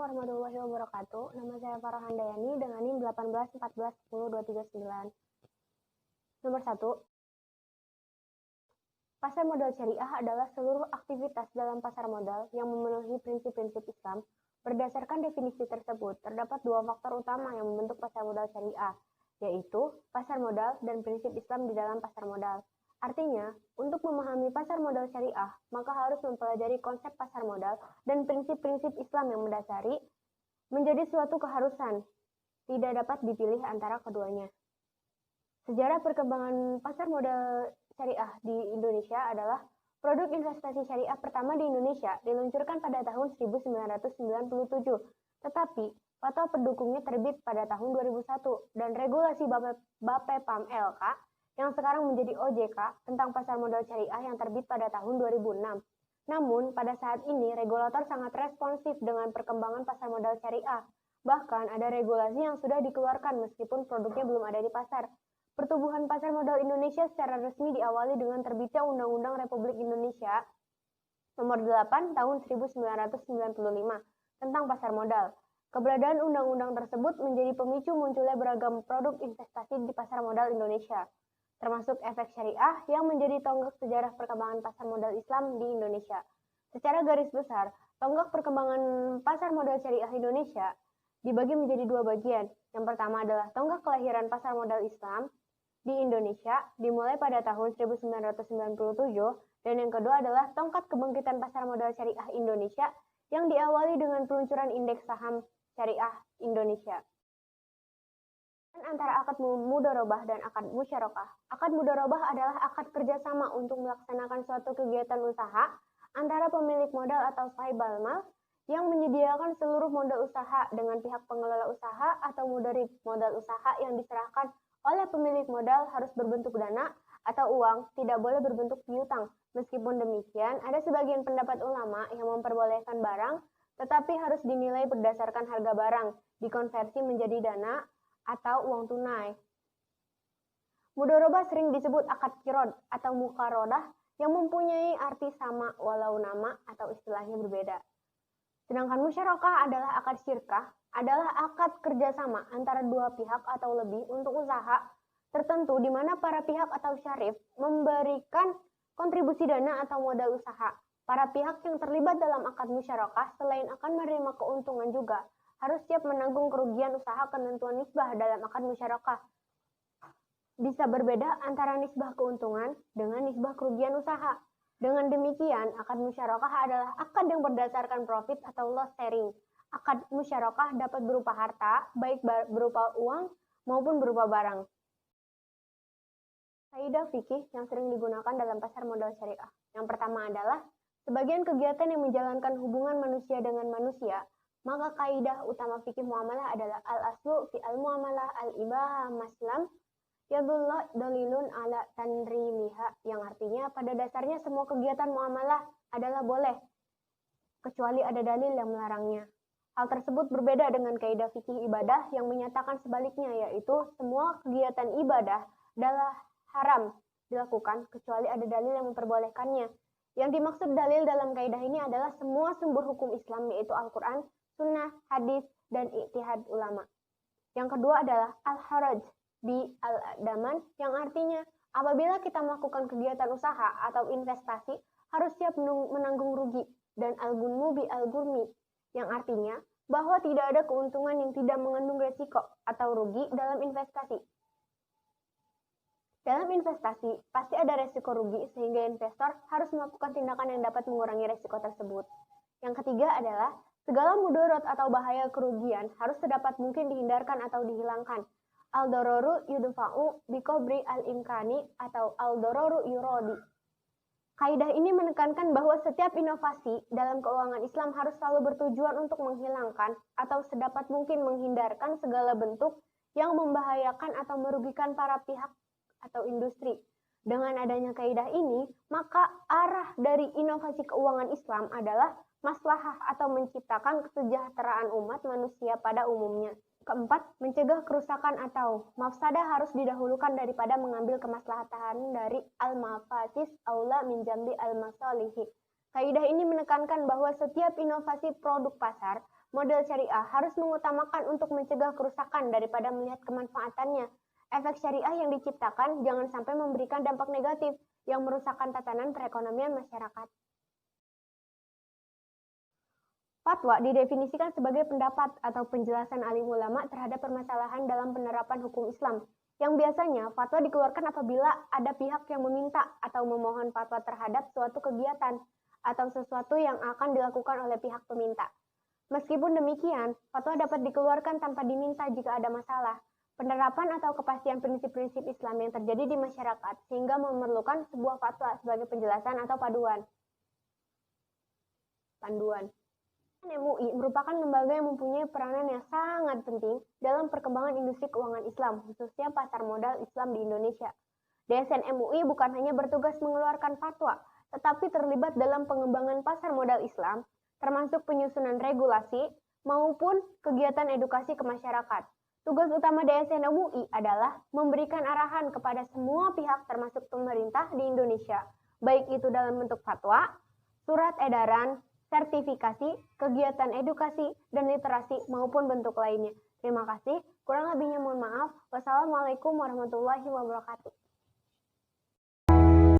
warahmatullahi wabarakatuh. Nama saya Farah Handayani dengan NIM 18 14 10 239. Nomor 1. Pasar modal syariah adalah seluruh aktivitas dalam pasar modal yang memenuhi prinsip-prinsip Islam. Berdasarkan definisi tersebut, terdapat dua faktor utama yang membentuk pasar modal syariah, yaitu pasar modal dan prinsip Islam di dalam pasar modal. Artinya, untuk memahami pasar modal syariah, maka harus mempelajari konsep pasar modal dan prinsip-prinsip Islam yang mendasari menjadi suatu keharusan. Tidak dapat dipilih antara keduanya. Sejarah perkembangan pasar modal syariah di Indonesia adalah produk investasi syariah pertama di Indonesia diluncurkan pada tahun 1997, tetapi fatwa pendukungnya terbit pada tahun 2001 dan regulasi Bapepam LK yang sekarang menjadi OJK tentang pasar modal syariah yang terbit pada tahun 2006. Namun, pada saat ini regulator sangat responsif dengan perkembangan pasar modal syariah. Bahkan ada regulasi yang sudah dikeluarkan meskipun produknya belum ada di pasar. Pertumbuhan pasar modal Indonesia secara resmi diawali dengan terbitnya Undang-Undang Republik Indonesia Nomor 8 Tahun 1995 tentang pasar modal. Keberadaan undang-undang tersebut menjadi pemicu munculnya beragam produk investasi di pasar modal Indonesia, termasuk efek syariah yang menjadi tonggak sejarah perkembangan pasar modal Islam di Indonesia. Secara garis besar, tonggak perkembangan pasar modal syariah Indonesia dibagi menjadi dua bagian. Yang pertama adalah tonggak kelahiran pasar modal Islam di Indonesia dimulai pada tahun 1997, dan yang kedua adalah tongkat kebangkitan pasar modal syariah Indonesia yang diawali dengan peluncuran indeks saham syariah Indonesia. Antara akad mudharabah dan akad musyarakah. Akad mudharabah adalah akad kerjasama untuk melaksanakan suatu kegiatan usaha antara pemilik modal atau sahibul mal yang menyediakan seluruh modal usaha dengan pihak pengelola usaha atau mudarib. Modal usaha yang diserahkan oleh pemilik modal harus berbentuk dana atau uang, tidak boleh berbentuk piutang. Meskipun demikian, ada sebagian pendapat ulama yang memperbolehkan barang, tetapi harus dinilai berdasarkan harga barang, dikonversi menjadi dana atau uang tunai. Mudharabah sering disebut akad qirad atau muqaradah yang mempunyai arti sama walau nama atau istilahnya berbeda. Sedangkan musyarakah adalah akad syirkah, adalah akad kerjasama antara dua pihak atau lebih untuk usaha tertentu di mana para pihak atau syarif memberikan kontribusi dana atau modal usaha. Para pihak yang terlibat dalam akad musyarakah selain akan menerima keuntungan juga harus siap menanggung kerugian usaha. Ketentuan nisbah dalam akad musyarakah bisa berbeda antara nisbah keuntungan dengan nisbah kerugian usaha. Dengan demikian, akad musyarakah adalah akad yang berdasarkan profit atau loss sharing. Akad musyarakah dapat berupa harta, baik berupa uang maupun berupa barang. Kaidah fikih yang sering digunakan dalam pasar modal syariah. Yang pertama adalah sebagian kegiatan yang menjalankan hubungan manusia dengan manusia, maka kaidah utama fikih muamalah adalah al-aslu fi al-muamalah al-ibahah maslam yadullah dalilun ala tanrimiha, yang artinya pada dasarnya semua kegiatan muamalah adalah boleh kecuali ada dalil yang melarangnya. Hal tersebut berbeda dengan kaidah fikih ibadah yang menyatakan sebaliknya, yaitu semua kegiatan ibadah adalah haram dilakukan kecuali ada dalil yang memperbolehkannya. Yang dimaksud dalil dalam kaidah ini adalah semua sumber hukum Islam, yaitu Al-Quran, Sunnah, Hadis, dan ijtihad ulama. Yang kedua adalah al-haraj bi al-daman, yang artinya apabila kita melakukan kegiatan usaha atau investasi harus siap menanggung rugi, dan al-gunmu bi al-gurmi, yang artinya bahwa tidak ada keuntungan yang tidak mengandung resiko atau rugi dalam investasi. Dalam investasi, pasti ada resiko rugi sehingga investor harus melakukan tindakan yang dapat mengurangi resiko tersebut. Yang ketiga adalah segala mudarat atau bahaya kerugian harus sedapat mungkin dihindarkan atau dihilangkan. Al-dararu yudfa'u biqadri al-imkani atau al-dararu yuradi. Kaidah ini menekankan bahwa setiap inovasi dalam keuangan Islam harus selalu bertujuan untuk menghilangkan atau sedapat mungkin menghindarkan segala bentuk yang membahayakan atau merugikan para pihak atau industri. Dengan adanya kaidah ini, maka arah dari inovasi keuangan Islam adalah maslahah atau menciptakan kesejahteraan umat manusia pada umumnya. Keempat, mencegah kerusakan atau mafsadah harus didahulukan daripada mengambil kemaslahatan dari al-mafasis aula min jambi al-masalihi. Kaidah ini menekankan bahwa setiap inovasi produk pasar Model syariah harus mengutamakan untuk mencegah kerusakan daripada melihat kemanfaatannya. Efek syariah yang diciptakan jangan sampai memberikan dampak negatif yang merusakkan tatanan perekonomian masyarakat. Fatwa didefinisikan sebagai pendapat atau penjelasan alim ulama terhadap permasalahan dalam penerapan hukum Islam. Yang biasanya fatwa dikeluarkan apabila ada pihak yang meminta atau memohon fatwa terhadap suatu kegiatan atau sesuatu yang akan dilakukan oleh pihak peminta. Meskipun demikian, fatwa dapat dikeluarkan tanpa diminta jika ada masalah, penerapan atau kepastian prinsip-prinsip Islam yang terjadi di masyarakat sehingga memerlukan sebuah fatwa sebagai penjelasan atau panduan. MUI merupakan lembaga yang mempunyai peranan yang sangat penting dalam perkembangan industri keuangan Islam, khususnya pasar modal Islam di Indonesia. DSN MUI bukan hanya bertugas mengeluarkan fatwa, tetapi terlibat dalam pengembangan pasar modal Islam, termasuk penyusunan regulasi maupun kegiatan edukasi ke masyarakat. Tugas utama DSN MUI adalah memberikan arahan kepada semua pihak termasuk pemerintah di Indonesia, baik itu dalam bentuk fatwa, surat edaran, sertifikasi, kegiatan edukasi, dan literasi maupun bentuk lainnya. Terima kasih. Kurang lebihnya mohon maaf. Wassalamualaikum warahmatullahi wabarakatuh.